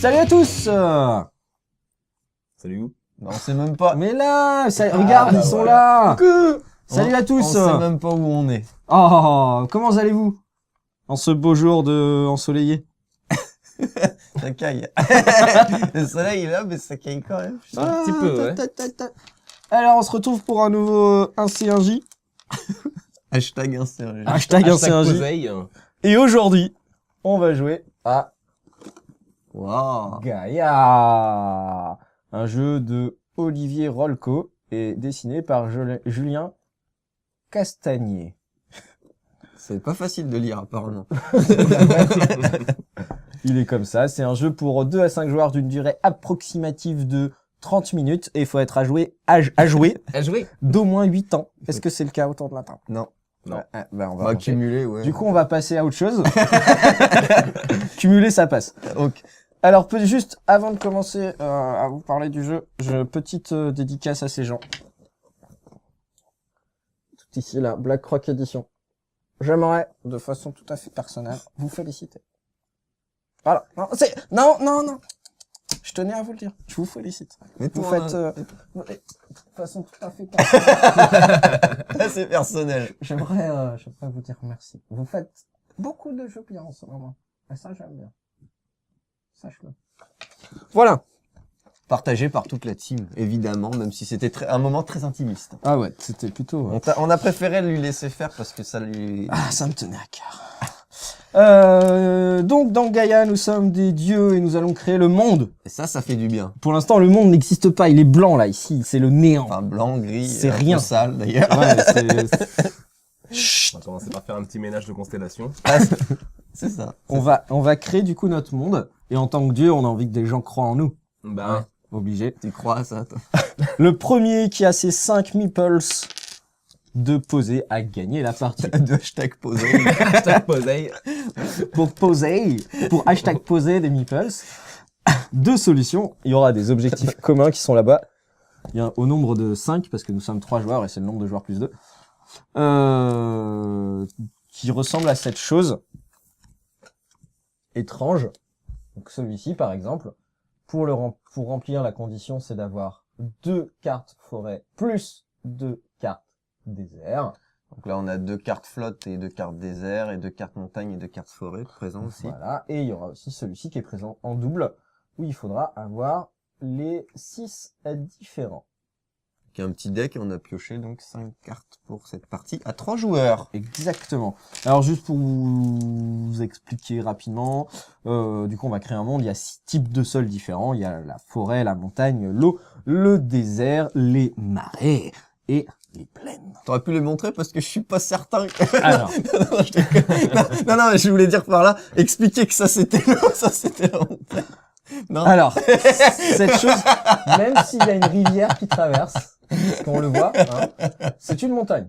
Salut à tous. Salut où? Bah, on sait même pas. Mais là, regarde, ils sont là. Salut à tous. On sait même pas où on est. Oh, comment allez-vous en ce beau jour de ensoleillé? Ça caille. Le soleil est là, mais ça caille quand même. Un petit peu, ouais. Alors, on se retrouve pour un nouveau 1C1J. Hashtag insérie. Hashtag 1C1J. Poseille. Et aujourd'hui, on va jouer à Waouh. Gaïa, un jeu de Olivier Rolco et dessiné par Julien Castagnier. C'est pas facile de lire, apparemment. Il est comme ça, c'est un jeu pour 2 à 5 joueurs d'une durée approximative de 30 minutes et il faut être à jouer d'au moins 8 ans. Est-ce que c'est le cas autour de la table? Non. Non. Ah, ben on On va va ranger. cumuler, ouais. Du coup, on va passer à autre chose. Cumuler, ça passe. Ok. Alors, juste avant de commencer à vous parler du jeu, petite dédicace à ces gens. Tout ici, là, Black Rock Edition. J'aimerais, de façon tout à fait personnelle, vous féliciter. Voilà. Non. Je tenais à vous le dire. Je vous félicite. Mais Vous toi, faites, de façon tout à fait personnelle. c'est personnel. J'aimerais vous dire merci. Vous faites beaucoup de jeux bien en ce moment. Et ça, j'aime bien. Sache-le. Voilà. Partagé par toute la team, évidemment, même si c'était un moment très intimiste. Ah ouais, c'était plutôt... On a préféré lui laisser faire parce que ça lui... Ah, ça me tenait à cœur. Donc, dans Gaïa, nous sommes des dieux et nous allons créer le monde. Et ça fait du bien. Pour l'instant, le monde n'existe pas. Il est blanc, là, ici. C'est le néant. Enfin, blanc, gris, C'est un peu rien. sale, d'ailleurs. Ouais, Chut. On va commencer par faire un petit ménage de constellations. C'est ça. On va créer, du coup, notre monde. Et en tant que dieu, on a envie que des gens croient en nous. Bah, Obligé. Tu crois à ça, toi? Le premier qui a ses 5 meeples de poser a gagné la partie. De hashtag posé. hashtag poseille. Pour hashtag poser des meeples, 2 solutions. Il y aura des objectifs communs qui sont là-bas. Il y a au nombre de 5, parce que nous sommes 3 joueurs et c'est le nombre de joueurs plus 2. Qui ressemble à cette chose étrange. Donc celui-ci, par exemple, pour remplir la condition, c'est d'avoir 2 cartes forêt plus 2 cartes désert. Donc là, on a 2 cartes flotte et 2 cartes désert et 2 cartes montagne et 2 cartes forêt présents aussi. Voilà. Et il y aura aussi celui-ci qui est présent en double, où il faudra avoir les 6 différents. Il y a un petit deck et on a pioché donc 5 cartes pour cette partie à 3 joueurs. Exactement. Alors juste pour vous expliquer rapidement, du coup on va créer un monde, il y a 6 types de sols différents, il y a la forêt, la montagne, l'eau, le désert, les marais et les plaines. T'aurais pu les montrer parce que je suis pas certain que... Alors, non, je voulais dire par là, expliquer que ça c'était l'eau, ça c'était la montagne. Non. alors cette chose, même s'il y a une rivière qui traverse, parce qu'on le voit, hein, c'est une montagne.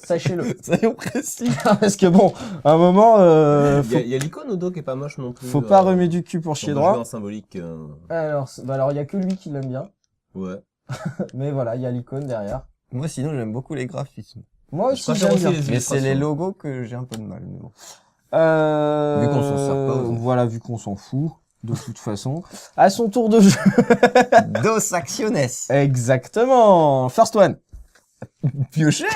Sachez-le. Soyons précis. Parce que bon, à un moment, Il y a l'icône au dos qui est pas moche non plus. faut pas remuer du cul pour chier droit. En symbolique. Alors il y a que lui qui l'aime bien. Ouais. Mais voilà, il y a l'icône derrière. Moi sinon j'aime beaucoup les graphismes. Moi Je aussi préfère j'aime aussi bien. les Mais c'est les illustrations. logos que j'ai un peu de mal. Mais bon. Vu qu'on s'en sert pas, ouais. Voilà, vu qu'on s'en fout, de toute façon. À son tour de jeu. Dos acciones. Exactement. First one. Piocher.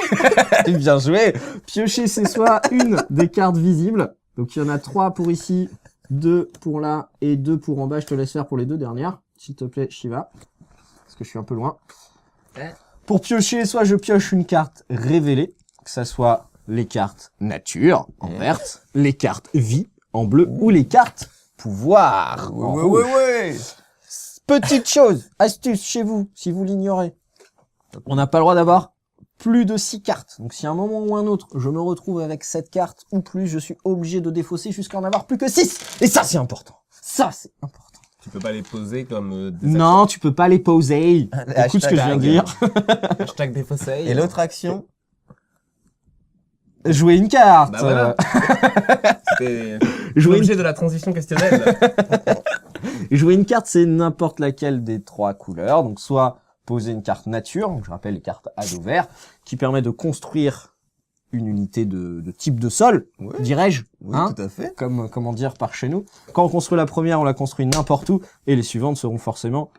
Bien joué. Piocher, c'est soit une des cartes visibles. Donc, il y en a 3 pour ici, 2 pour là et 2 pour en bas. Je te laisse faire pour les 2 dernières. S'il te plaît, Shiva. Parce que je suis un peu loin. Pour piocher, soit je pioche une carte révélée, que ça soit les cartes nature en verte, les cartes vie en bleu ou les cartes pouvoir en rouge. Ouais. Petite chose, astuce chez vous, si vous l'ignorez. On n'a pas le droit d'avoir plus de 6 cartes. Donc si à un moment ou un autre, je me retrouve avec 7 cartes ou plus, je suis obligé de défausser jusqu'à en avoir plus que 6. Et ça, c'est important. Ça, c'est important. Tu peux pas les poser comme des Non, tu peux pas les poser. Écoute ce que je viens de dire. hashtag des poseilles. Et l'autre action? Jouer une carte. Bah voilà. C'était Jouer une l'objet de la transition questionnelle. Jouer une carte, c'est n'importe laquelle des 3 couleurs. Donc, soit poser une carte nature, donc je rappelle les cartes à dos vert, qui permet de construire une unité de type de sol, Ouais. dirais-je, Oui, hein, tout à fait. comment dire par chez nous. Quand on construit la première, on la construit n'importe où, et les suivantes seront forcément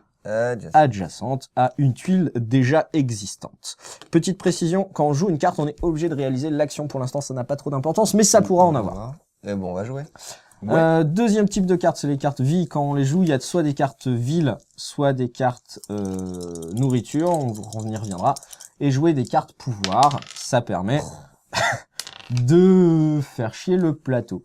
adjacentes à une tuile déjà existante. Petite précision, quand on joue une carte, on est obligé de réaliser l'action. Pour l'instant, ça n'a pas trop d'importance, mais ça pourra en avoir. Mais bon, on va jouer. Deuxième type de carte, c'est les cartes vie. Quand on les joue, il y a soit des cartes ville, soit des cartes nourriture, on y reviendra. Et jouer des cartes pouvoir, ça permet de faire chier le plateau.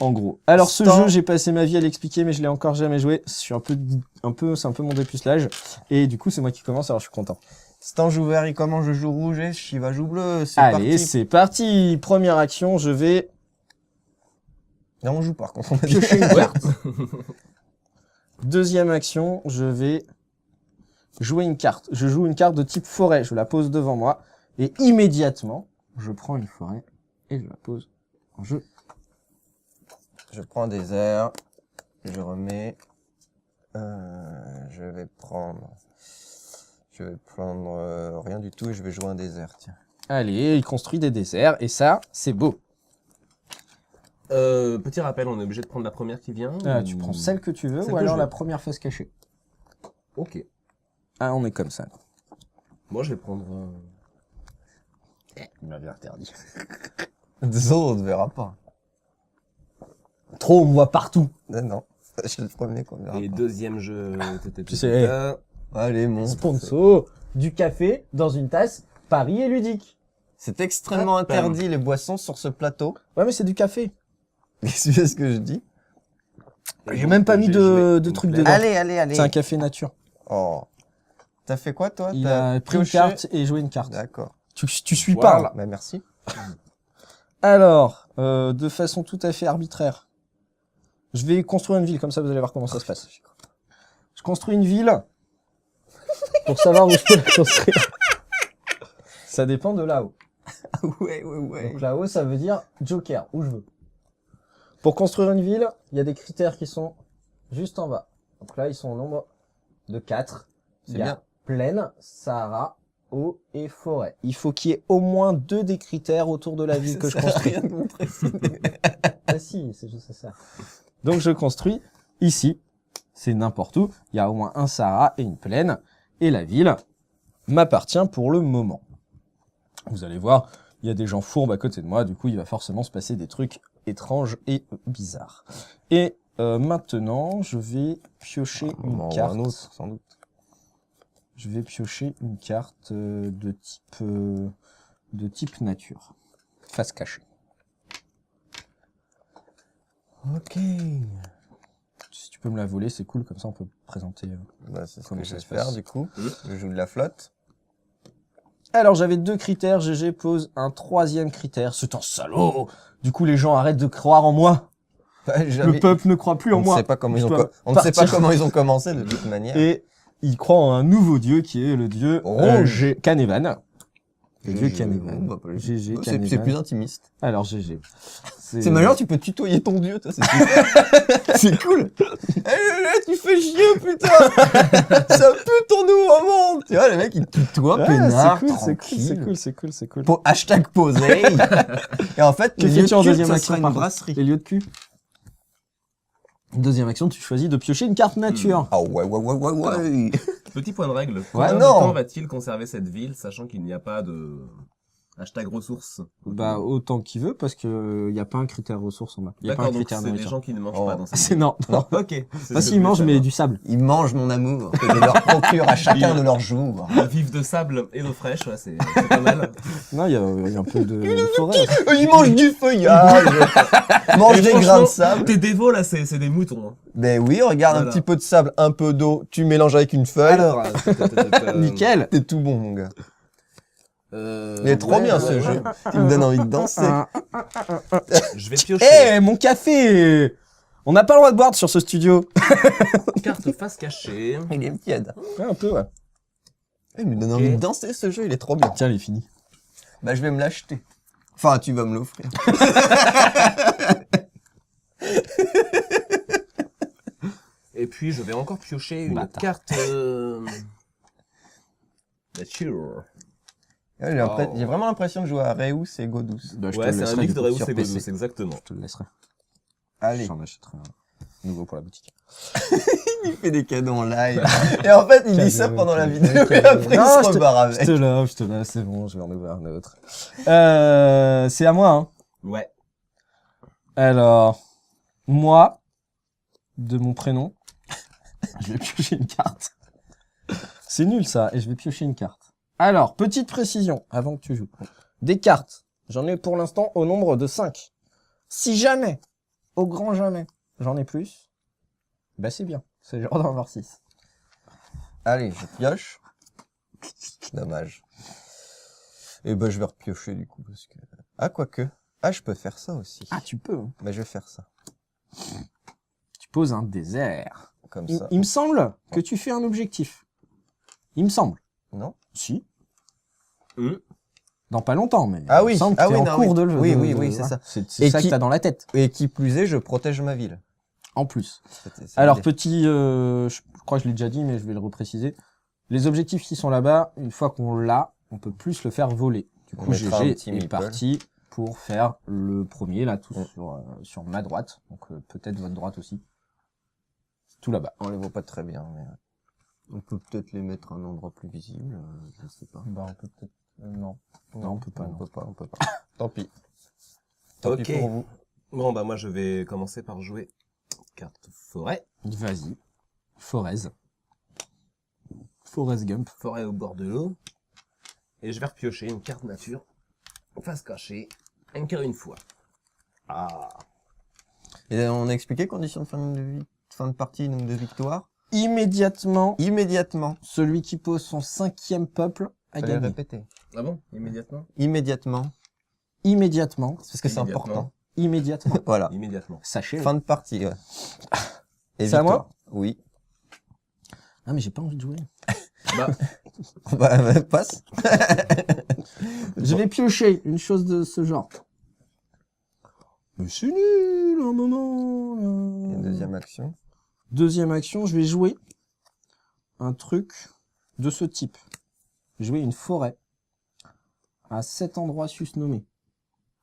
En gros. Alors ce jeu, j'ai passé ma vie à l'expliquer, mais je l'ai encore jamais joué. Je suis c'est un peu mon dépucelage. Et du coup, c'est moi qui commence, alors je suis content. Stan joue vert, il commence, je joue rouge et Shiva joue bleu. C'est Allez, parti. c'est parti. Première action, je vais Non, on joue par contre. On a dit. piocher une carte. Deuxième action, je vais jouer une carte. Je joue une carte de type forêt. Je la pose devant moi. Et immédiatement, je prends une forêt et je la pose en jeu. Je prends des airs. Je remets. Je vais prendre rien du tout et je vais jouer un désert. Tiens. Allez, il construit des déserts. Et ça, c'est beau. Petit rappel, on est obligé de prendre la première qui vient. Tu prends celle que tu veux Celle ou que alors je la veux. première face cachée. Ok. Ah, on est comme ça. Moi, je vais prendre. Il m'avait interdit. Désolé, on ne verra pas. Trop, on me voit partout. Non, je suis le premier qu'on verra Et pas. deuxième jeu. Tu sais, Allez, mon. Sponsor, du café dans une tasse, Paris est ludique. C'est extrêmement interdit les boissons sur ce plateau. Ouais, mais c'est du café. Qu'est-ce que ce que je dis? J'ai même pas mis de trucs dedans. Allez. C'est un café nature. Oh. T'as fait quoi, toi? Il T'as a pris une pioché carte et joué une carte. D'accord. Tu suis Voilà. pas, là. Bah, merci. Alors, de façon tout à fait arbitraire, je vais construire une ville, comme ça vous allez voir comment ça se passe. Je construis une ville pour savoir où je peux la construire. Ça dépend de là-haut. ouais. Donc là-haut, ça veut dire Joker, où je veux. Pour construire une ville, il y a des critères qui sont juste en bas. Donc là, ils sont au nombre de 4. C'est Il y a bien. plaine, Sahara, eau et forêt. Il faut qu'il y ait au moins 2 des critères autour de la ville que je construis. Rien de montrer. Ah si, c'est juste ça. Donc je construis ici, c'est n'importe où, il y a au moins un Sahara et une plaine, et la ville m'appartient pour le moment. Vous allez voir, il y a des gens fourbes à côté de moi, du coup il va forcément se passer des trucs étranges et bizarres. Et maintenant, je vais piocher une carte. Un autre, sans doute. Je vais piocher une carte de type nature, face cachée. Ok. Si tu peux me la voler, c'est cool, comme ça on peut présenter. Bah, c'est ce Comment que je ça vais se passe faire, du coup. Je joue de la flotte. Alors j'avais 2 critères, GG pose un 3e critère, c'est un salaud. Du coup les gens arrêtent de croire en moi. Le peuple ne croit plus en on ne moi. sait pas comment Je ils ont dois on ne sait pas partir. comment ils ont commencé de toute manière. Et il croit en un nouveau dieu qui est le dieu Rouge. Canévan. Le dieu GG, Canévan. bon, bah, GG c'est Canévan. plus intimiste. Alors GG. C'est malin, tu peux tutoyer ton dieu, toi, c'est super. C'est cool. Tu fais chier, putain. Ça pue ton nouveau monde. Tu vois, le mec, il tutoie, Ouais, peinard, c'est cool. Hashtag posé. Et en fait, Que le lieu fais-tu en de culte, deuxième ça action sera une par contre brasserie. Les lieux de cul. Deuxième action, tu choisis de piocher une carte nature. Ah ouais. Petit point de règle. Ouais, Combien de non. temps va-t-il conserver cette ville, sachant qu'il n'y a pas de hashtag ressources? Bah autant qu'il veut parce que y a pas un critère ressource en bas. Y a pas un D'accord, donc critère c'est des nourriture. gens qui ne mangent Oh. pas dans cette C'est ville. non. Ok. C'est Bah ce que si je ils voulais mangent mais savoir. du sable. Ils mangent mon amour que je leur procure à chacun de leurs jours. Vivre de sable et d'eau fraîche, ouais, c'est pas mal. Non, y a un peu de forêt. Ils mangent du feuillage. Mangent Et des franchement, grains de sable. Tes dévots là, c'est des moutons. Hein. Ben oui, regarde un Voilà. petit peu de sable, un peu d'eau, tu mélanges avec une feuille. Alors, nickel. T'es tout bon, mon gars. Il est trop ouais, bien ouais, ce ouais. jeu. Il me donne envie de danser. Je vais piocher. Eh, mon café. On n'a pas le droit de boire sur ce studio. Carte face cachée. Il est tiède. Ouais, un peu, ouais. Il me donne envie de danser ce jeu, il est trop bien. Tiens, il est fini. Bah je vais me l'acheter. Enfin, tu vas me l'offrir. Et puis je vais encore piocher une Bâtard. carte nature. J'ai vraiment l'impression de jouer à Reus et Godus. Bah, je te Ouais, le c'est un laisserai, mix du de coup, Reus sur et PC. Godus, exactement. Je te le laisserai. Allez, J'en achèterai un nouveau pour la boutique. il fait des cadeaux en live. Et en fait, il dit ça Cadeau, pendant la cadeau, vidéo et cadeau. après Non, il se rebarre avec. je te laisse, c'est bon, je vais en ouvrir un autre. C'est à moi, hein. Ouais. Alors, moi, de mon prénom, je vais piocher une carte. C'est nul ça, et je vais piocher une carte. Alors, petite précision, avant que tu joues. Des cartes, j'en ai pour l'instant au nombre de 5. Si jamais, au grand jamais, j'en ai plus, bah c'est bien, c'est genre d'en avoir 6. Allez, je pioche. Dommage. Et ben, je vais repiocher du coup, parce que... Ah, quoique. Ah, je peux faire ça aussi. Ah, tu peux. Bah, je vais faire ça. Tu poses un désert. Comme Il, ça. il me semble que tu fais un objectif. Il me semble. Non? Si. Hum. Dans pas longtemps, mais Ah il oui, me semble que ah t'es oui, en non, cours oui. de le Oui, oui, c'est voilà. ça. C'est Et ça qui- que t'as dans la tête, Et qui plus est, je protège ma ville. en plus. C'est Alors, l'idée. petit, je crois que je l'ai déjà dit, mais je vais le repréciser. Les objectifs qui sont là-bas, une fois qu'on l'a, on peut plus le faire voler. Du On coup, mettra un GG petit est meeple. parti pour faire le premier, là, tout Mm. sur ma droite. Donc, peut-être votre droite aussi. Tout là-bas. On les voit pas très bien, mais... On peut peut-être les mettre à un endroit plus visible, je sais pas. Bah, on peut peut-être... non. Non, on peut pas, On non. peut pas, on peut pas. Tant pis. Tant Ok. pis pour vous. Bon, bah moi je vais commencer par jouer carte forêt. Vas-y. Forez. Forrest Gump. Forêt au bord de l'eau. Et je vais repiocher une carte nature. Face cachée. Encore une fois. Ah. Et on a expliqué conditions de fin de partie, nombre de victoires. Immédiatement, Immédiatement. celui qui pose son 5e peuple a Fallait le gagné. répéter. Ah bon? Immédiatement? Immédiatement. Immédiatement. Parce que c'est Immédiatement. important. Immédiatement. Voilà. Immédiatement. Sachez. Fin de partie, ouais. Et C'est à victoire. moi Oui. Ah, mais j'ai pas envie de jouer. Bah, Bah, passe. Je vais piocher une chose de ce genre. Mais c'est nul, un moment. Et deuxième action. Deuxième action, je vais jouer un truc de ce type. Jouer une forêt à cet endroit susnommé,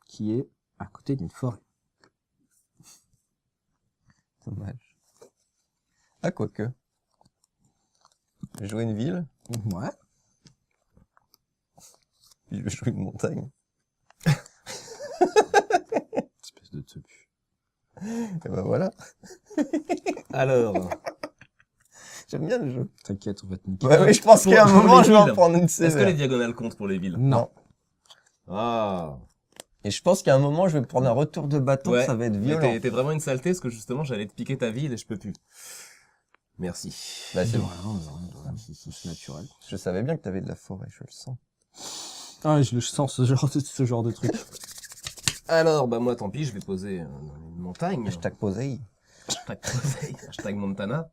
qui est à côté d'une forêt. Dommage. Ah, quoique. Je vais jouer une ville, Ouais. puis je vais jouer une montagne. Espèce de tepu. Et ben voilà. alors. J'aime bien le jeu. T'inquiète, on va te niquer. Ouais, oui, je pense Pour- qu'à un pour moment, les je vais en villes. prendre une Est-ce que les sévère. diagonales comptent pour les villes? Non. Ah. Et je pense qu'à un moment, je vais prendre un retour de bâton, Ouais. ça va être Mais violent. t'es vraiment une saleté parce que justement j'allais te piquer ta ville et je peux plus. Merci. Bah, c'est De bon. rien, c'est naturel. Je savais bien que t'avais de la forêt, je le sens. Ah, je le sens, ce genre de truc. Alors, bah moi tant pis, je vais poser une montagne. Hashtag posé. Hashtag posé. Hashtag Montana.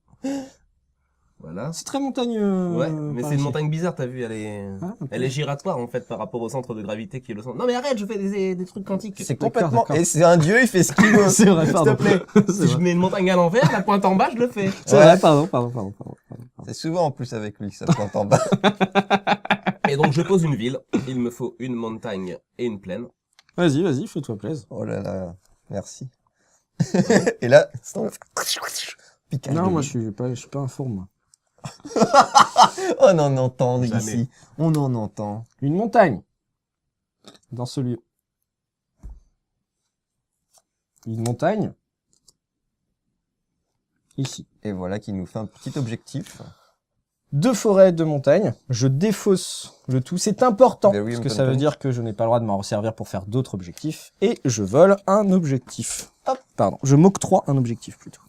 Voilà. C'est très montagneux. Ouais, mais par c'est une ici. montagne bizarre, t'as vu, elle est... Ah, ok. Elle est giratoire en fait par rapport au centre de gravité qui est le centre. Non mais arrête, je fais des trucs quantiques. C'est D'accord, complètement... d'accord. Et c'est un dieu, il fait ce qu'il veut. C'est vrai, S'il pardon. te plaît. C'est Si je vrai. mets une montagne à l'envers, la pointe en bas, je le fais. C'est Ouais. vrai, pardon. C'est souvent en plus avec lui que ça pointe en bas. Et donc je pose une ville, il me faut une montagne et une plaine. Vas-y, fais-toi plaisir. Oh là là, merci. Et là, c'est le piquage. Non, de moi, vie. je suis pas un fourme, moi. On en entend Jamais. ici. On en entend. Une montagne. Dans ce lieu. Une montagne. Ici. Et voilà qui nous fait un petit objectif. 2 forêts, 2 montagnes. Je défausse le tout. C'est important. Ben oui, parce que Tom, ça veut Tom. dire que je n'ai pas le droit de m'en servir pour faire d'autres objectifs. Et je vole un objectif. Hop. Pardon. Je m'octroie un objectif, plutôt.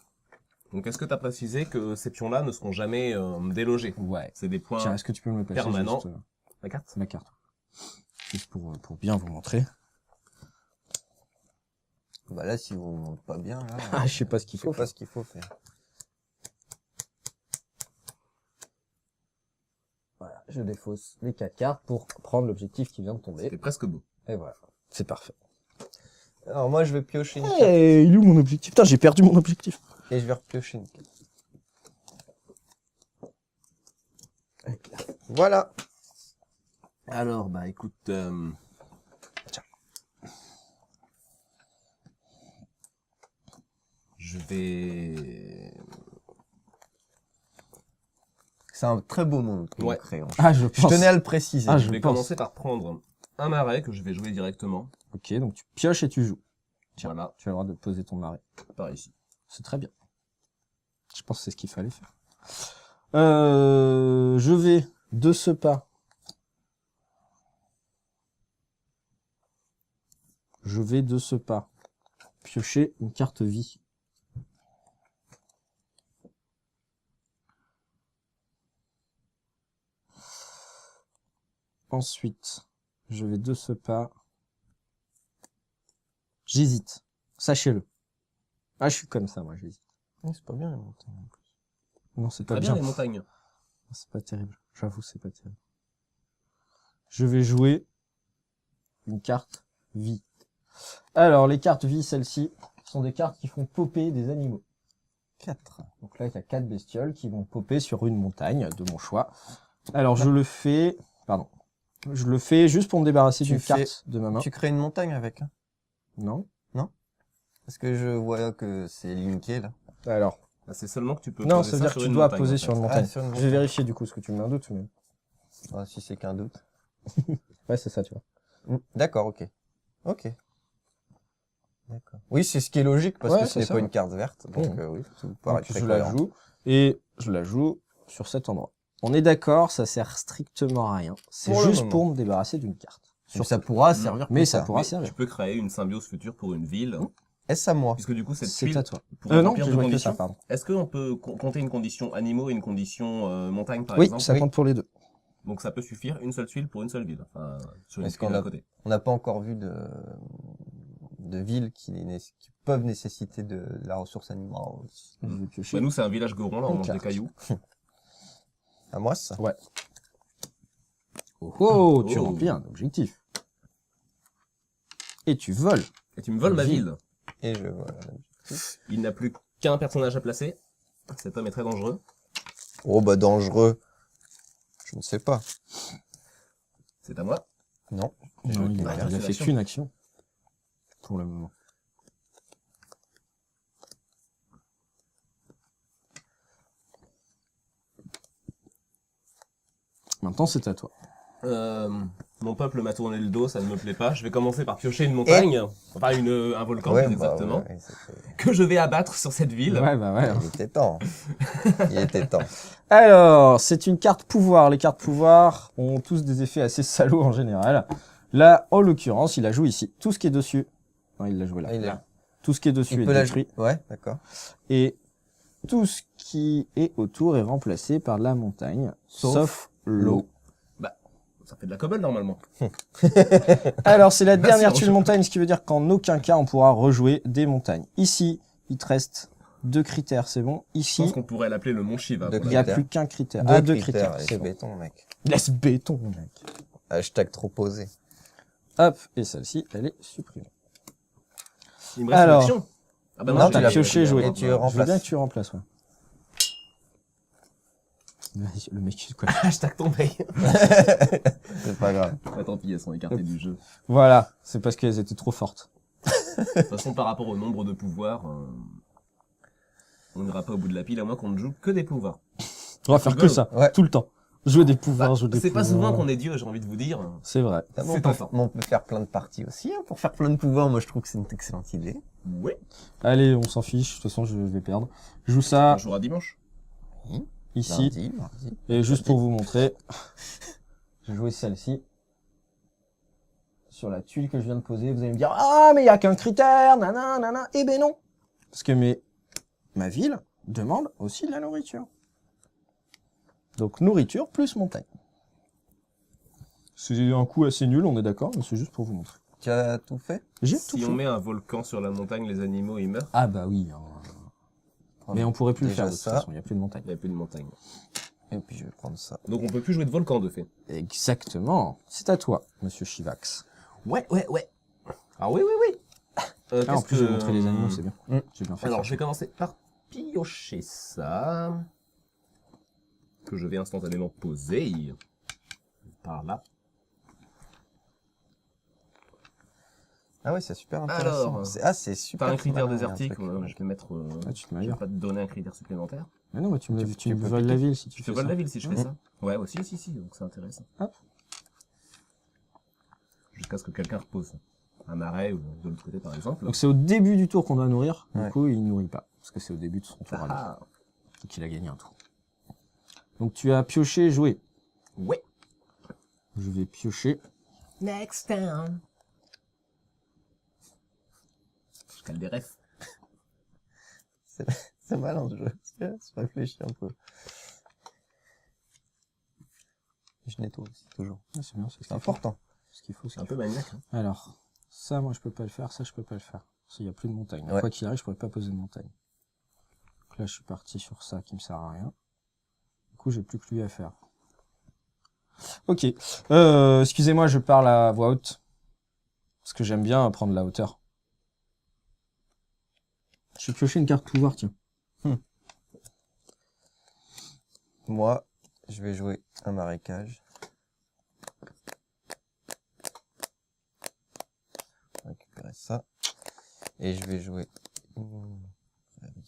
Donc est-ce que t'as précisé que ces pions-là ne seront jamais délogés? Ouais. C'est des points... Tiens, est-ce que tu peux me le passer permanent. juste, La carte? la carte. Juste pour bien vous montrer. Bah là, si vous ne montrez pas bien, là, Ah, je sais pas ce qu'il je sais faut pas faire. ce qu'il faut faire. Voilà, je défausse les 4 cartes pour prendre l'objectif qui vient de tomber. C'est presque beau. Et voilà. C'est parfait. Alors moi, je vais piocher une carte. Eh, il est où mon objectif? Putain, j'ai perdu mon objectif. Et je vais repiocher une carte. Voilà. Alors, bah écoute... Tiens. Je vais... C'est un très beau monde qu'on Ouais. crée. Ah, je Je pense. tenais à le préciser. Ah, Je vais pense. commencer par prendre un marais que je vais jouer directement. Ok, donc tu pioches et tu joues. Tiens, Voilà, tu as le droit de poser ton marais. par ici. C'est très bien. Je pense que c'est ce qu'il fallait faire. Je vais de ce pas. Je vais de ce pas piocher une carte vie. Ensuite, je vais de ce pas. J'hésite. Sachez-le. Ah, je suis comme ça, moi, j'hésite. Oui, c'est pas bien les montagnes. Non, c'est pas Très bien. bien les montagnes. C'est pas terrible. J'avoue, c'est pas terrible. Je vais jouer une carte vie. Alors, les cartes vie, celles-ci, sont des cartes qui font popper des animaux. 4. Donc là, il y a 4 bestioles qui vont popper sur une montagne de mon choix. Alors, je le fais... Pardon. Je le fais juste pour me débarrasser Tu d'une fais- carte de ma main. Tu crées une montagne avec, hein? Non. Parce que je vois que c'est linké, là. Alors, Bah, c'est seulement que tu peux non, poser ça veut ça dire sur que tu une dois montagne, poser en sur fait. une montagne. Ah, sur une Je vais montagne. vérifier du coup ce que tu me mets un doute. Mais... Ah, si c'est qu'un doute. Ouais, c'est ça, tu vois. D'accord, ok. Ok. D'accord. Oui, c'est ce qui est logique, parce Ouais, que ce c'est n'est ça, pas ouais. une carte verte. Donc, oui, tout paraît Donc, très je la cohérent. joue et je la joue sur cet endroit. On est d'accord, ça sert strictement à rien. C'est Pour le juste moment. pour me débarrasser d'une carte. Donc, ça pourra servir Mais plus ça tard. pourra Mais servir. tu peux créer une symbiose future pour une ville. Est-ce à moi? Puisque du coup, cette C'est tuile à toi. pourrait Non, remplir j'ai deux joué que conditions. ça, pardon. Est-ce qu'on peut compter une condition animaux et une condition montagne, par Oui, exemple ça compte pour les deux. Donc ça peut suffire une seule tuile pour une seule ville. Enfin, sur une Est-ce tuile qu'on à a- côté. On n'a pas encore vu de villes qui peuvent nécessiter de la ressource animale. Je vais piocher. Bah, nous, c'est un village goron, là, on Une mange des carte. cailloux. À moi, ça? Oh, tu Oh. remplis un objectif. Et tu voles. Et tu me voles ma Ville. ville. Et je voilà. Il n'a plus qu'un personnage à placer. Cet homme est très dangereux. Oh, bah, dangereux. Je ne sais pas. C'est à moi. Non. Non, il bah, a c'est fait l'action. qu'une action. Pour le moment. Maintenant, c'est à toi. Mon peuple m'a tourné le dos, ça ne me plaît pas. Je vais commencer par piocher une montagne, enfin un volcan plus exactement, ouais, c'était- que je vais abattre sur cette ville. Ouais, bah ouais. Il était temps. Il était temps. Alors, c'est une carte pouvoir. Les cartes pouvoir ont tous des effets assez salauds en général. Là, en l'occurrence, il la joue ici. Tout ce qui est dessus. Non, il l'a joué là. Ah, il Là. Tout ce qui est dessus Il est peut la détruit. jouer. Ouais, d'accord. Et tout ce qui est autour est remplacé par de la montagne. Sauf l'eau. Ça fait de la cobble normalement. Alors, c'est la Merci, dernière Roger. tuile montagne, ce qui veut dire qu'en aucun cas, on pourra rejouer des montagnes. Ici, il te reste 2 critères, c'est bon. Je Ici, pense qu'on pourrait l'appeler le mont Shiva. Deux pour il la n'y a ville. plus qu'un critère. Deux Ah, 2 critères, et c'est c'est bon. béton, mec. Laisse béton, mec. Hashtag trop posé. Hop, et celle-ci, elle est supprimée. Il me reste Alors. une action. Ah bah Non, non, tu T'as l'as pioché, joué. Et tu Je veux remplaces. bien que tu remplaces, ouais. Vas-y, le mec, quoi. Hashtag tombé. C'est pas grave. Bah, tant pis, elles sont écartées du jeu. Voilà, c'est parce qu'elles étaient trop fortes. De toute façon, par rapport au nombre de pouvoirs, on n'ira pas au bout de la pile à moins qu'on ne joue que des pouvoirs. On va faire que ça, Ouais. tout le temps. Jouer des pouvoirs, jouer des C'est pas pouvoirs. souvent qu'on est Dieu, j'ai envie de vous dire. C'est vrai. Ah bon, C'est tentant. on peut faire plein de parties aussi, hein, pour faire plein de pouvoirs. Moi, je trouve que c'est une excellente idée. Ouais. Allez, on s'en fiche, de toute façon, je vais perdre. Je joue ça On jouera dimanche. ici, Mardi. et juste pour vous montrer, je vais jouer celle-ci. Sur la tuile que je viens de poser, vous allez me dire, ah, mais il y a qu'un critère, nanana, eh ben non. Parce que ma ville demande aussi de la nourriture. Donc, nourriture plus montagne. C'est un coup assez nul, on est d'accord, mais c'est juste pour vous montrer. Tu as tout fait? J'ai tout Si fait. on met un volcan sur la montagne, les animaux, ils meurent. Ah bah oui. Hein. Mais on pourrait plus le Déjà faire de toute ça. façon, il n'y a plus de montagne. Il n'y a plus de montagne. Et puis, je vais prendre ça. Donc on peut plus jouer de volcan, de fait. Exactement. C'est à toi, monsieur Chivax. Ouais. Ah oui. Ah, en plus, je vais montrer les animaux, c'est bien. Mm. J'ai bien fait. Alors, ça. je vais commencer par piocher ça. Que je vais instantanément poser. Par là. Ah ouais, c'est super intéressant. Alors, C'est super. T'as un critère malin, désertique, un truc. je vais mettre... Ah, tu te je vais m'ailleurs. pas te donner un critère supplémentaire. Mais non, mais tu me tu peux voles la piquer. ville si tu Tu te fais voles ça. la ville si je fais Mhm. ça. Ouais, aussi, si, donc c'est intéressant. Hop. Jusqu'à ce que quelqu'un repose. Un marais ou de l'autre côté, par exemple. Donc c'est au début du tour qu'on doit nourrir. Du Ouais. coup, il nourrit pas. Parce que c'est au début de son tour à lui. Ah, Donc il a gagné un tour. Donc tu as pioché et joué. ouais. Je vais piocher. Next town. Je cale des refs. C'est malin ce jeu. C'est réfléchi un peu. Je nettoie aussi, toujours. Ah, c'est bien, c'est ce C'est qu'il faut. important. Ce qu'il faut, C'est un peu maniaque. Hein. Alors, ça, moi, je peux pas le faire. Ça, je peux pas le faire. Parce qu'il y a plus de montagne. Ouais. Quoi qu'il arrive, je pourrais pas poser de montagne. Donc là, je suis parti sur ça qui me sert à rien. Du coup, j'ai plus que lui à faire. Ok. Excusez-moi, je parle à voix haute. Parce que j'aime bien prendre la hauteur. Je vais piocher une carte pouvoir, tiens. Moi, je vais jouer un marécage. Récupérer ça. Et je vais jouer une prairie.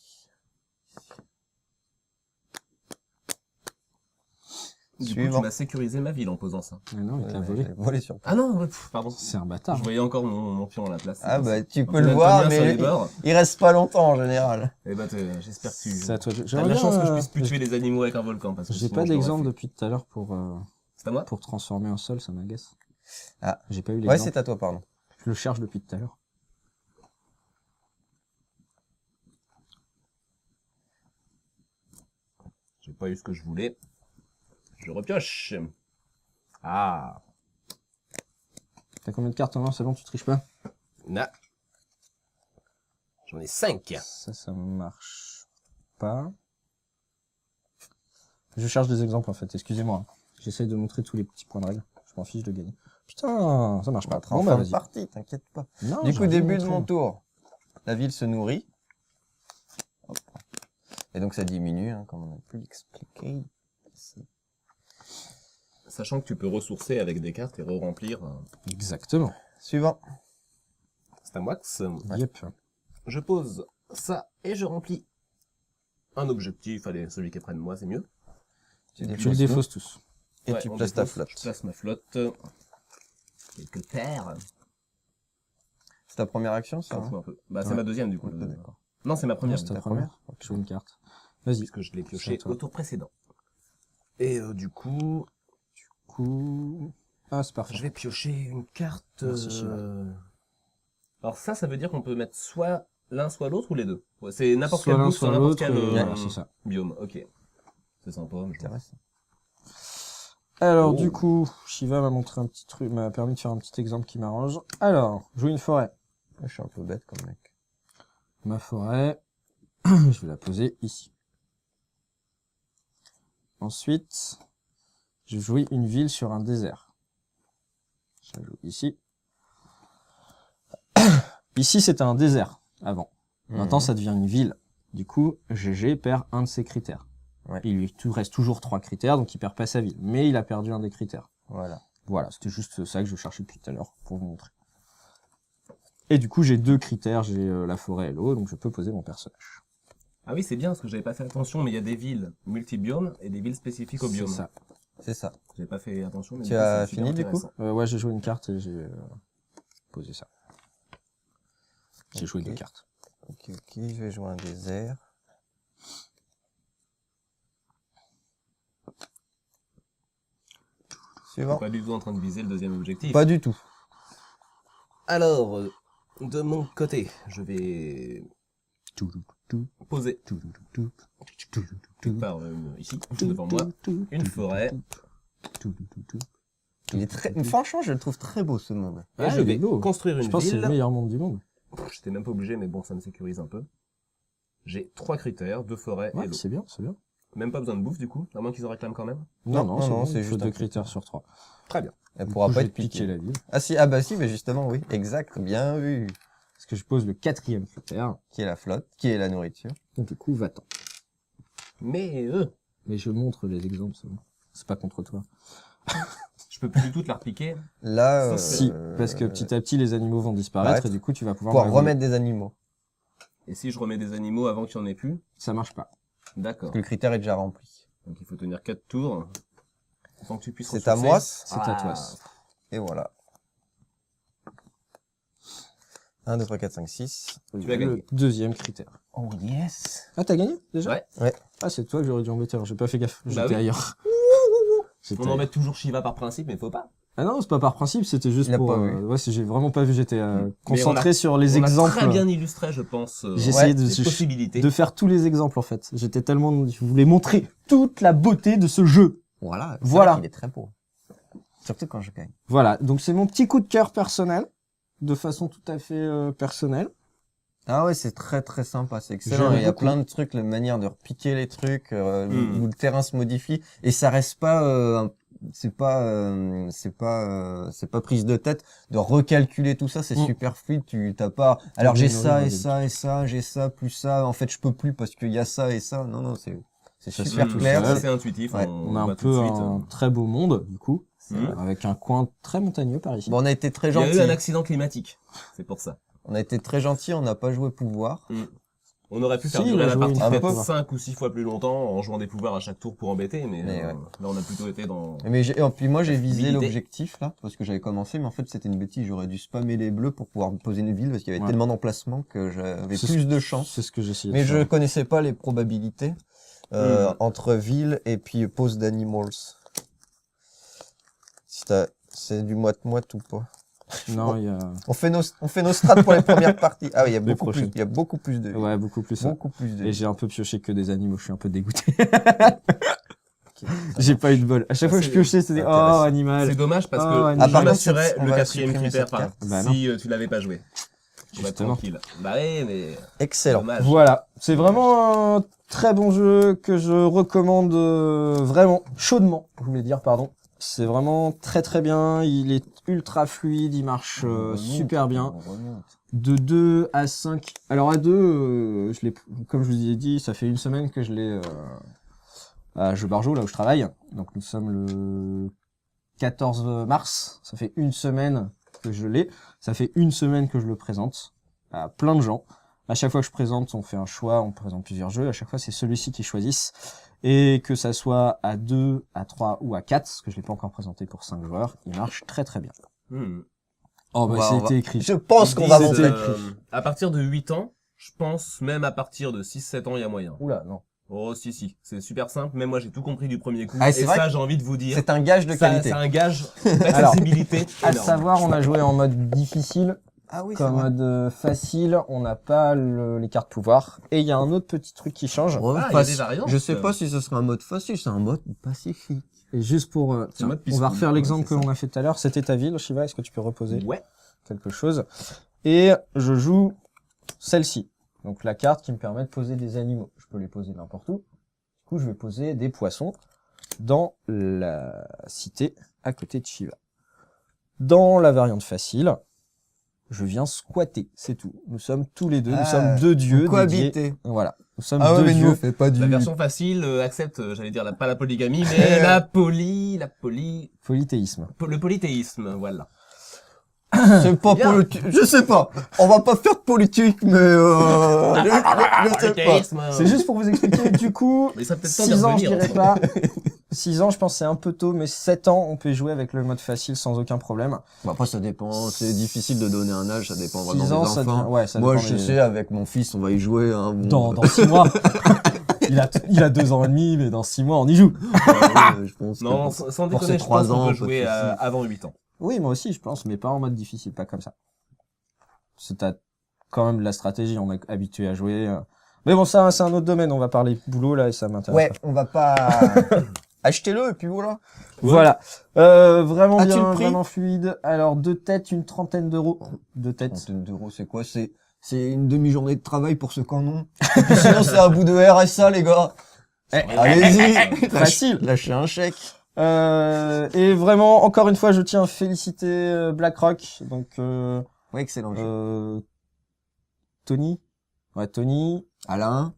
Du coup, Suivant. tu m'as sécurisé ma ville en posant ça. Ah non, il t'a Ouais, volé. j'ai volé sur Ah non, pardon. C'est un bâtard. Je voyais encore mon pion à la place. Ah bah tu Un peux peu le voir, daltonien sur les mais bords. il reste pas longtemps en général. Eh bah, j'espère que tu... C'est à toi. T'as de J'aimerais la bien, chance que je puisse plus tuer les animaux avec un volcan. Parce que J'ai sinon, pas je l'aurais d'exemple fait. depuis tout à l'heure C'est à moi? pour transformer un sol, ça m'agace. Ah. J'ai pas eu Ouais, l'exemple. c'est à toi, pardon. Je le cherche depuis tout à l'heure. J'ai pas eu ce que je voulais. Je repioche. Ah. T'as combien de cartes en main? C'est bon, tu triches pas? Na. J'en ai 5. Ça marche pas. Je cherche des exemples en fait, excusez-moi. J'essaye de montrer tous les petits points de règle. Je m'en fiche de gagner. Putain, ça marche On pas. va te en Bon, bah, fin de vas-y. partie, t'inquiète pas. Non, Du j'ai coup, rien début de montré. mon tour. La ville se nourrit. Hop. Et donc ça diminue, hein, comme on a pu l'expliquer. ici. Sachant que tu peux ressourcer avec des cartes et re-remplir. Exactement. Suivant. C'est à moi que ça. Yep. Je pose ça et je remplis un objectif. Allez, celui qui est près de moi, c'est mieux. Tu Tu les défausses tous. Et Ouais, tu on places ta dépose. flotte. Je place ma flotte. Quelques terres. C'est ta première action, ça S'en hein fout un peu. Bah, c'est Ouais. ma deuxième, du coup. Ok, d'accord. Non, c'est ma première. C'est ta ta première. première Je joue une carte. Vas-y. Puisque je l'ai C'est pioché à toi. au tour précédent. Et du coup, Coup. Ah, c'est parfait. je vais piocher une carte. Merci, Shiva. Alors ça veut dire qu'on peut mettre soit l'un, soit l'autre ou les deux. Ouais, c'est n'importe Soit quel l'un, bouffe, soit sur n'importe l'autre. quel Voilà, c'est ça. biome. Ok. C'est sympa. Mais je... Intéressant. Alors, Oh. du coup, Shiva m'a montré un petit truc, m'a permis de faire un petit exemple qui m'arrange. Alors, jouer une forêt. Je suis un peu bête comme mec. Ma forêt, je vais la poser ici. Ensuite, je vais jouer une ville sur un désert. Je la joue ici. Ici, c'était un désert avant. Maintenant, ça devient une ville. Du coup, GG perd un de ses critères. Ouais. Il lui reste toujours 3 critères, donc il perd pas sa ville. Mais il a perdu un des critères. Voilà. Voilà, c'était juste ça que je cherchais depuis tout à l'heure pour vous montrer. Et du coup, j'ai 2 critères, j'ai la forêt et l'eau, donc je peux poser mon personnage. Ah oui, c'est bien parce que j'avais pas fait attention, mais il y a des villes multi-biomes et des villes spécifiques au C'est biome. ça. C'est ça. J'avais pas fait attention. Mais Tu du coup, as c'est super fini, du coup intéressant. Ouais, j'ai joué une carte et j'ai posé ça. J'ai joué Ok. 2 cartes. Ok, ok, je vais jouer un désert. Je suis Suivant. pas du tout en train de viser le deuxième objectif. Pas du tout. Alors, de mon côté, je vais poser quelque part ici, devant moi, une forêt. Il est très... Franchement, je le trouve très beau ce monde. Et Ah, je il est vais beau. construire Je une pense que c'est le ville. meilleur monde du monde. J'étais même pas obligé, mais bon, ça me sécurise un peu. J'ai 3 critères, 2 forêts et Ouais, l'eau. c'est bien, c'est bien. Même pas besoin de bouffe du coup, à moins qu'ils en réclament quand même. Non, non, c'est non, bon, c'est il faut juste 2 un critères sur 3. Très bien. Elle pourra Je pas vais être piquer piquée. la ville. Ah si, bah si, mais justement, oui. Exact, bien vu. Parce que je pose le 4e critère. Qui est la flotte, qui est la nourriture. Donc du coup, va-t'en. Mais Mais je montre les exemples, c'est bon. C'est pas contre toi. je peux plus du tout te la repiquer. Là, Si, parce que petit à petit, les animaux vont disparaître Arrête. et du coup, tu vas pouvoir pouvoir enlever. remettre des animaux. Et si je remets des animaux avant qu'il n'y en ait plus? Ça marche pas. D'accord. Parce que le critère est déjà rempli. Donc il faut tenir 4 tours. Sans que tu puisses C'est à ressourcer. moi. C'est à toi. Et voilà. 1, 2, 3, 4, 5, 6. Tu as Le gagné. deuxième critère. Oh yes. Ah, t'as gagné déjà? Ouais. Ouais. Ah, c'est toi que j'aurais dû embêter. Alors, j'ai pas fait gaffe. J'étais oui. ailleurs. J'étais On ailleurs. embête toujours Shiva par principe, mais faut pas. Ah non, c'est pas par principe, c'était juste Il a pour. pas vu. Ouais, j'ai vraiment pas vu. J'étais concentré on a- sur les On a exemples. très bien illustré, je pense, J'ai essayé les possibilités. de faire tous les exemples en fait. J'étais tellement, je voulais montrer toute la beauté de ce jeu. Voilà. Voilà. Il est très beau. Surtout quand je gagne. Voilà, donc c'est mon petit coup de cœur personnel, de façon tout à fait personnelle. Ah ouais, c'est très très sympa, c'est excellent. J'aime Il y a beaucoup. plein de trucs, la manière de repiquer les trucs, où le terrain se modifie et ça reste pas, c'est pas prise de tête de recalculer tout ça. C'est super fluide. Tu t'as pas. Alors j'ai ça et ça et ça, j'ai ça plus ça. En fait, je peux plus parce qu'il y a ça et ça. Non non, c'est Ça se super fait tout clair. seul. C'est intuitif. Ouais. On a un va tout de peu suite. un très beau monde, du coup, Mhm. avec un coin très montagneux par ici. Bon, on a été très Il y a gentil. eu un accident climatique. C'est pour ça. On a été très gentil. On n'a pas joué pouvoir. On aurait pu Si, faire il durer a la joué partie une fois. peut-être 5 ou 6 fois plus longtemps en jouant des pouvoirs à chaque tour pour embêter, mais Mais ouais. là on a plutôt été dans... Mais puis moi j'ai visé Fluidité. l'objectif là parce que j'avais commencé, mais en fait c'était une bêtise. J'aurais dû spammer les bleus pour pouvoir me poser une ville parce qu'il y avait Ouais. tellement d'emplacements que j'avais C'est plus de chance. C'est ce que j'ai essayé Mais de je faire. connaissais pas les probabilités entre ville et puis pose d'animals. Si c'est du moite-moite ou pas. Non, il y a... On fait nos strats pour les premières parties. Ah oui, il y a Les beaucoup plus, prochaines. il y a beaucoup plus de Ouais, beaucoup plus. Ouais. beaucoup plus de Et j'ai un peu pioché que des animaux, je suis un peu dégoûté. Ok, J'ai pas eu de bol. À chaque fois que je piochais, c'était oh, intéressant. animal. C'est dommage parce Oh, que animal. je par contre, m'assurais on le va 4e supprimer critère cette carte. Bah si tu l'avais pas joué. On va être Justement. tranquille. Bah oui, mais excellent. dommage. Voilà, c'est vraiment un très bon jeu que je recommande vraiment chaudement, je voulais dire, pardon. C'est vraiment très très bien, il est ultra fluide, il marche super bien. On remonte. De 2 à 5. Alors à 2, je l'ai, comme je vous ai dit, ça fait une semaine que je l'ai à Jeux Barjo, là où je travaille. Donc nous sommes le 14 mars, ça fait une semaine que je l'ai. Ça fait une semaine que je le présente à plein de gens. À chaque fois que je présente, on fait un choix, on présente plusieurs jeux. À chaque fois, c'est celui-ci qu'ils choisissent. Et que ça soit à 2, à 3 ou à 4, parce que je l'ai pas encore présenté pour 5 joueurs, il marche très très bien. Oh bah On va- c'était écrit. Je pense qu'on Ils va disent, monter. à partir de 8 ans, je pense même à partir de 6-7 ans, il y a moyen. Oula, non. Oh si, c'est super simple. Même moi, j'ai tout compris du premier coup. Ah, et c'est vrai ça, que j'ai envie de vous dire, C'est un gage de ça, qualité. c'est un gage d'accessibilité. À énorme. savoir, on a joué en mode difficile, Ah oui, c'est comme vrai. mode facile, on n'a pas les cartes pouvoir. Et il y a un autre petit truc qui change. Ouais, Ah, il y a des variantes. Je sais pas si ce sera un mode facile, c'est un mode pacifique. Et juste pour, tiens, mode on peaceful. va refaire Ouais, l'exemple c'est que ça. l'on a fait tout à l'heure. C'était ta ville, Shiva. Est-ce que tu peux reposer Ouais. quelque chose? Et je joue celle-ci. Donc la carte qui me permet de poser des animaux. Je peux les poser n'importe où. Du coup, je vais poser des poissons dans la cité à côté de Shiva. Dans la variante facile, je viens squatter, c'est tout. Nous sommes tous les deux, nous sommes deux dieux dédiés. Cohabiter. Voilà, nous sommes Ah ouais, deux mais nous, on dieux. fait pas du... La version facile accepte, j'allais dire pas la polygamie, mais Polythéisme. le polythéisme, voilà. C'est pas Bien. politique. Je sais pas. On va pas faire de politique, mais je sais pas. Polythéisme. C'est juste pour vous expliquer, du coup, Mais ça peut être temps 6 d'y ans, je revenir, dirais pas. 6 ans, je pense que c'est un peu tôt, mais 7 ans, on peut y jouer avec le mode facile sans aucun problème. Bon, après, ça dépend. C'est difficile de donner un âge. Ça dépend vraiment 6 des ans, ça enfants. devient, ouais, ça Moi, dépend je des- sais, avec mon fils, on va y jouer. Hein, bon, dans 6 mois. il a 2 ans et demi, mais dans 6 mois, on y joue. je pense que- Non, sans pour déconner, ces je pense 3 qu'on ans, peut pas de jouer soucis. avant 8 ans. Oui, moi aussi, je pense, mais pas en mode difficile, pas comme ça. C'est quand même de la stratégie, on est habitué à jouer. Mais bon, ça, c'est un autre domaine, on va parler boulot, là, et ça m'intéresse. Ouais, on va pas... Achetez-le, et puis voilà. Voilà. Vraiment As-tu bien, le prix vraiment fluide. Alors, 2 têtes, une trentaine d'euros. 2 têtes. 30 €, c'est quoi? C'est une demi-journée de travail pour ceux qui en ont. Et puis sinon, c'est un bout de RSA, les gars. Allez-y. Facile. Lâchez un chèque. Et vraiment, encore une fois, je tiens à féliciter BlackRock. Donc, Ouais, excellent jeu. Tony. Ouais, Tony, Alain.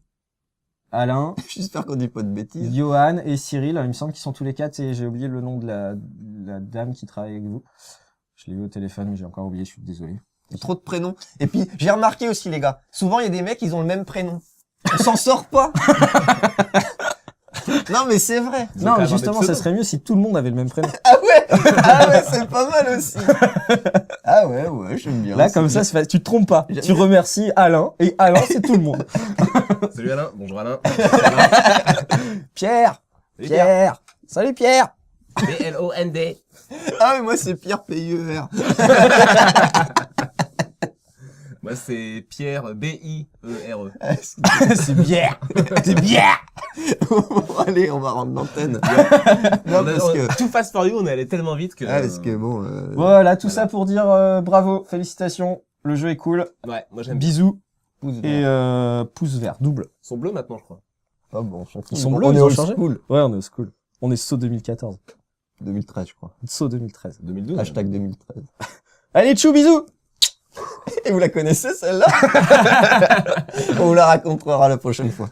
Alain, J'espère qu'on dit pas de bêtises. Johan et Cyril. Il me semble qu'ils sont tous les 4 et j'ai oublié le nom de la dame qui travaille avec vous. Je l'ai eu au téléphone, mais j'ai encore oublié, je suis désolé. Il y a trop de prénoms. Et puis, j'ai remarqué aussi, les gars, souvent, il y a des mecs, ils ont le même prénom. On s'en sort pas. Non, mais c'est vrai. Ils ont Non, qu'à mais avoir justement, des ça pseudos. serait mieux si tout le monde avait le même prénom. Ah ouais, c'est pas mal aussi. Ah ouais, j'aime bien. Là, c'est comme bien. ça, tu te trompes pas. J'aime Tu remercies Alain, et Alain, c'est tout le monde. Salut Alain, bonjour Alain. Pierre! Salut Pierre! Salut Pierre! B-L-O-N-D. Ah mais moi, c'est Pierre P.I.E.R. Moi c'est Pierre B-I-E-R-E. C'est bière! C'est bière! Bon, allez, on va rendre l'antenne. Non, parce que... Too fast for you, on est allé tellement vite que... Ah, parce que bon... Voilà, tout ça pour dire bravo, félicitations, le jeu est cool. Ouais, moi j'aime bien. Bisous pouce et vert. pouce vert, double. Ils sont bleus maintenant, je crois. Ah bon, on s'en fout. Ils sont Bon, bleus, on ils est ont old changé school. Ouais, on est au school. On est saut 2014. 2013, je crois. Saut 2013. 2012. Hashtag 2013. Allez, tchou, bisous! Et vous la connaissez, celle-là? On vous la racontera la prochaine fois.